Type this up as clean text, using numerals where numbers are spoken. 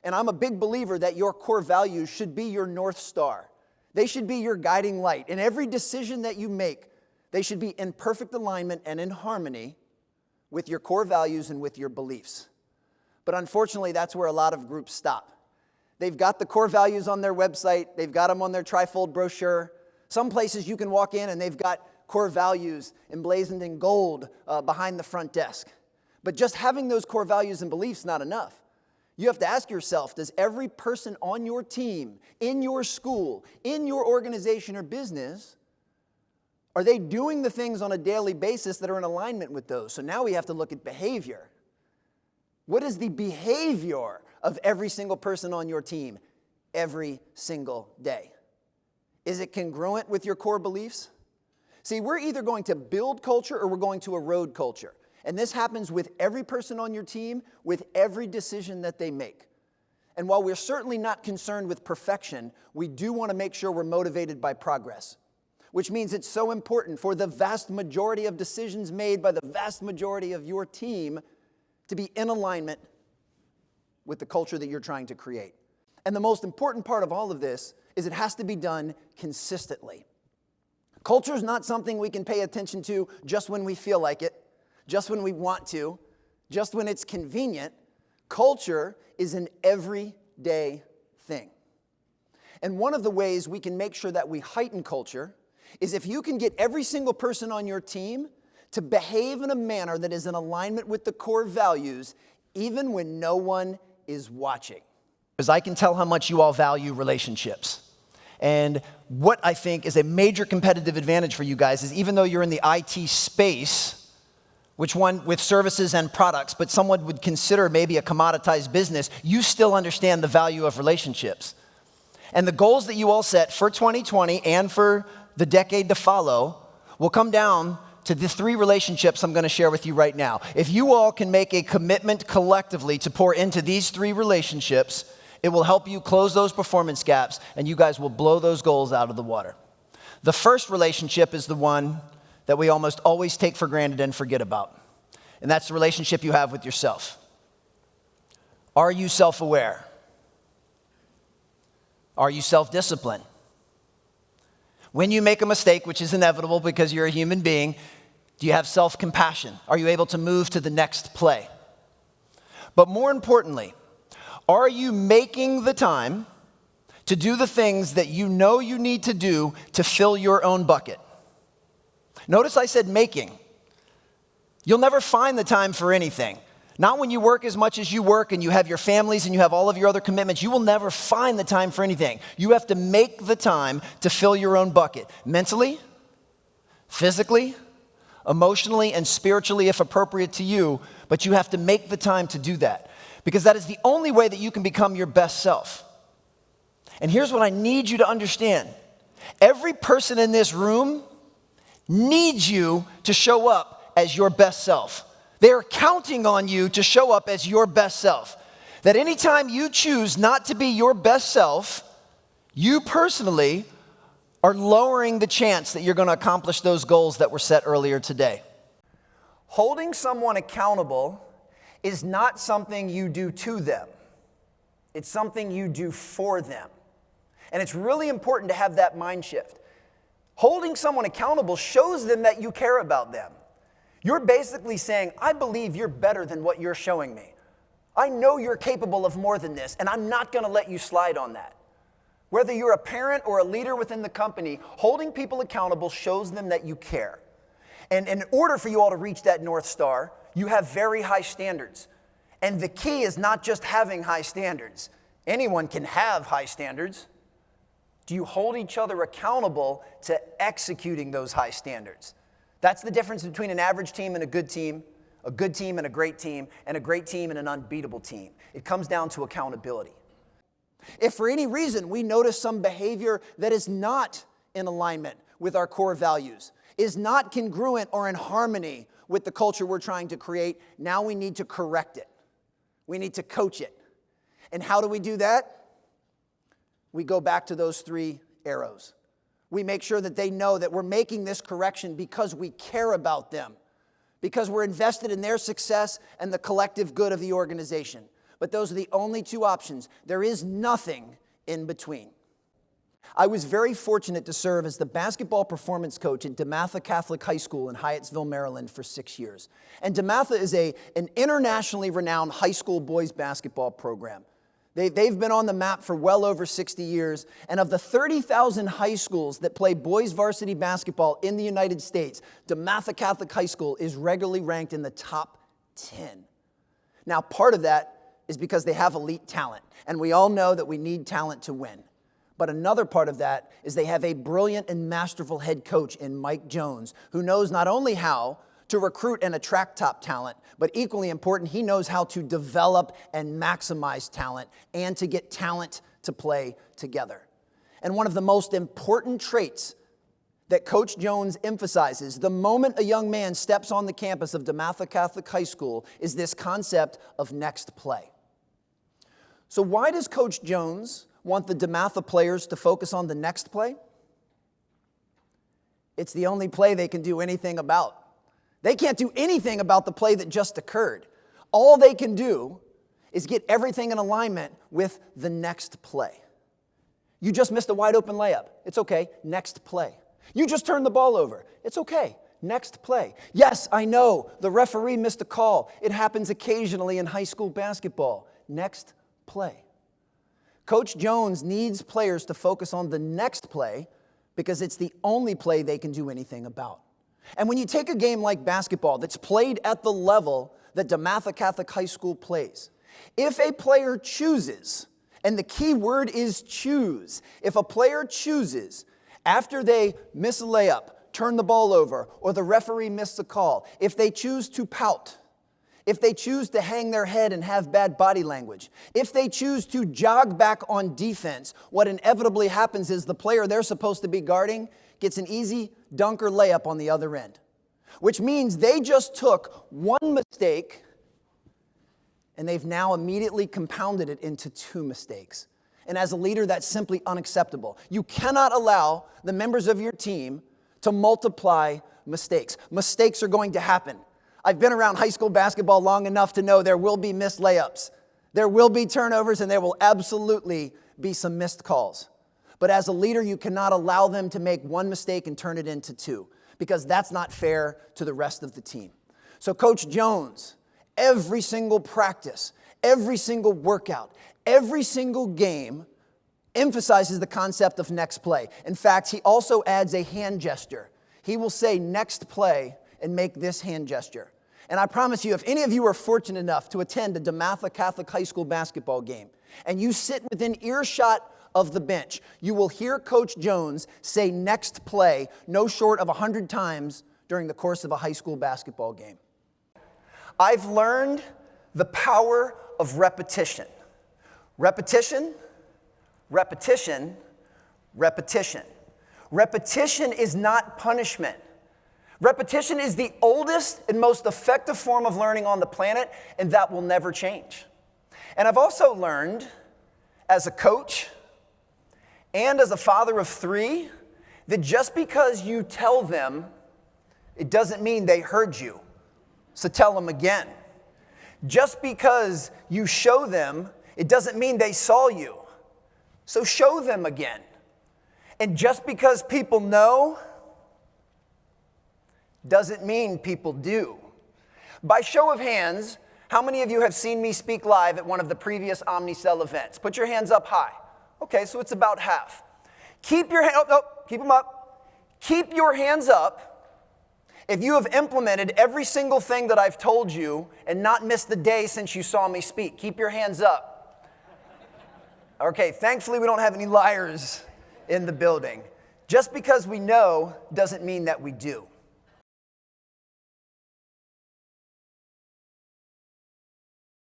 And I'm a big believer that your core values should be your North Star. They should be your guiding light. In every decision that you make, they should be in perfect alignment and in harmony with your core values and with your beliefs. But unfortunately, that's where a lot of groups stop. They've got the core values on their website. They've got them on their trifold brochure. Some places you can walk in and they've got core values emblazoned in gold behind the front desk. But just having those core values and beliefs is not enough. You have to ask yourself, does every person on your team, in your school, in your organization or business, are they doing the things on a daily basis that are in alignment with those? So now we have to look at behavior. What is the behavior of every single person on your team every single day? Is it congruent with your core beliefs? See, we're either going to build culture or we're going to erode culture. And this happens with every person on your team, with every decision that they make. And while we're certainly not concerned with perfection, we do want to make sure we're motivated by progress, which means it's so important for the vast majority of decisions made by the vast majority of your team to be in alignment with the culture that you're trying to create. And the most important part of all of this is it has to be done consistently. Culture is not something we can pay attention to just when we feel like it, just when we want to, just when it's convenient. Culture is an everyday thing. And one of the ways we can make sure that we heighten culture is if you can get every single person on your team to behave in a manner that is in alignment with the core values, even when no one is watching. Because I can tell how much you all value relationships. And what I think is a major competitive advantage for you guys is even though you're in the IT space, which one with services and products, but someone would consider maybe a commoditized business, you still understand the value of relationships. And the goals that you all set for 2020 and for the decade to follow will come down to the 3 relationships I'm going to share with you right now. If you all can make a commitment collectively to pour into these 3 relationships, it will help you close those performance gaps, and you guys will blow those goals out of the water. The first relationship is the one that we almost always take for granted and forget about. And that's the relationship you have with yourself. Are you self-aware? Are you self-disciplined? When you make a mistake, which is inevitable because you're a human being, do you have self-compassion? Are you able to move to the next play? But more importantly, are you making the time to do the things that you know you need to do to fill your own bucket? Notice I said making. You'll never find the time for anything. Not when you work as much as you work and you have your families and you have all of your other commitments. You will never find the time for anything. You have to make the time to fill your own bucket. Mentally, physically, emotionally, and spiritually if appropriate to you. But you have to make the time to do that. Because that is the only way that you can become your best self. And here's what I need you to understand. Every person in this room needs you to show up as your best self. They are counting on you to show up as your best self. That anytime you choose not to be your best self, you personally are lowering the chance that you're going to accomplish those goals that were set earlier today. Holding someone accountable is not something you do to them. It's something you do for them. And it's really important to have that mind shift. Holding someone accountable shows them that you care about them. You're basically saying, I believe you're better than what you're showing me. I know you're capable of more than this, and I'm not going to let you slide on that. Whether you're a parent or a leader within the company, holding people accountable shows them that you care. And in order for you all to reach that North Star, you have very high standards. And the key is not just having high standards. Anyone can have high standards. Do you hold each other accountable to executing those high standards? That's the difference between an average team and a good team and a great team, and a great team and an unbeatable team. It comes down to accountability. If for any reason we notice some behavior that is not in alignment with our core values, is not congruent or in harmony with the culture we're trying to create, now we need to correct it. We need to coach it. And how do we do that? We go back to those 3 arrows. We make sure that they know that we're making this correction because we care about them, because we're invested in their success and the collective good of the organization. But those are the only two options. There is nothing in between. I was very fortunate to serve as the basketball performance coach at DeMatha Catholic High School in Hyattsville, Maryland for 6 years. And DeMatha is an internationally renowned high school boys basketball program. They've been on the map for well over 60 years. And of the 30,000 high schools that play boys varsity basketball in the United States, DeMatha Catholic High School is regularly ranked in the top 10. Now, part of that is because they have elite talent. And we all know that we need talent to win. But another part of that is they have a brilliant and masterful head coach in Mike Jones, who knows not only how to recruit and attract top talent, but equally important, he knows how to develop and maximize talent and to get talent to play together. And one of the most important traits that Coach Jones emphasizes the moment a young man steps on the campus of DeMatha Catholic High School is this concept of next play. So why does Coach Jones want the DeMatha players to focus on the next play? It's the only play they can do anything about. They can't do anything about the play that just occurred. All they can do is get everything in alignment with the next play. You just missed a wide open layup. It's okay, next play. You just turned the ball over. It's okay, next play. Yes, I know, the referee missed a call. It happens occasionally in high school basketball. Next play. Coach Jones needs players to focus on the next play because it's the only play they can do anything about. And when you take a game like basketball that's played at the level that DeMatha Catholic High School plays, if a player chooses, and the key word is choose, if a player chooses after they miss a layup, turn the ball over, or the referee missed a call, if they choose to pout, if they choose to hang their head and have bad body language, if they choose to jog back on defense, what inevitably happens is the player they're supposed to be guarding gets an easy dunk or layup on the other end, which means they just took one mistake and they've now immediately compounded it into two mistakes. And as a leader, that's simply unacceptable. You cannot allow the members of your team to multiply mistakes. Mistakes are going to happen. I've been around high school basketball long enough to know there will be missed layups. There will be turnovers, and there will absolutely be some missed calls. But as a leader, you cannot allow them to make one mistake and turn it into two, because that's not fair to the rest of the team. So Coach Jones, every single practice, every single workout, every single game emphasizes the concept of next play. In fact, he also adds a hand gesture. He will say next play and make this hand gesture. And I promise you, if any of you are fortunate enough to attend a DeMatha Catholic High School basketball game, and you sit within earshot of the bench, you will hear Coach Jones say next play no short of 100 times during the course of a high school basketball game. I've learned the power of repetition. Repetition, repetition, repetition. Repetition is not punishment. Repetition is the oldest and most effective form of learning on the planet, and that will never change. And I've also learned, as a coach and as a father of three, that just because you tell them, it doesn't mean they heard you. So tell them again. Just because you show them, it doesn't mean they saw you. So show them again. And just because people know, doesn't mean people do. By show of hands, how many of you have seen me speak live at one of the previous Omnicell events? Put your hands up high. Okay, so it's about half. Keep your keep them up. Keep your hands up if you have implemented every single thing that I've told you and not missed the day since you saw me speak. Keep your hands up. Okay, thankfully we don't have any liars in the building. Just because we know doesn't mean that we do.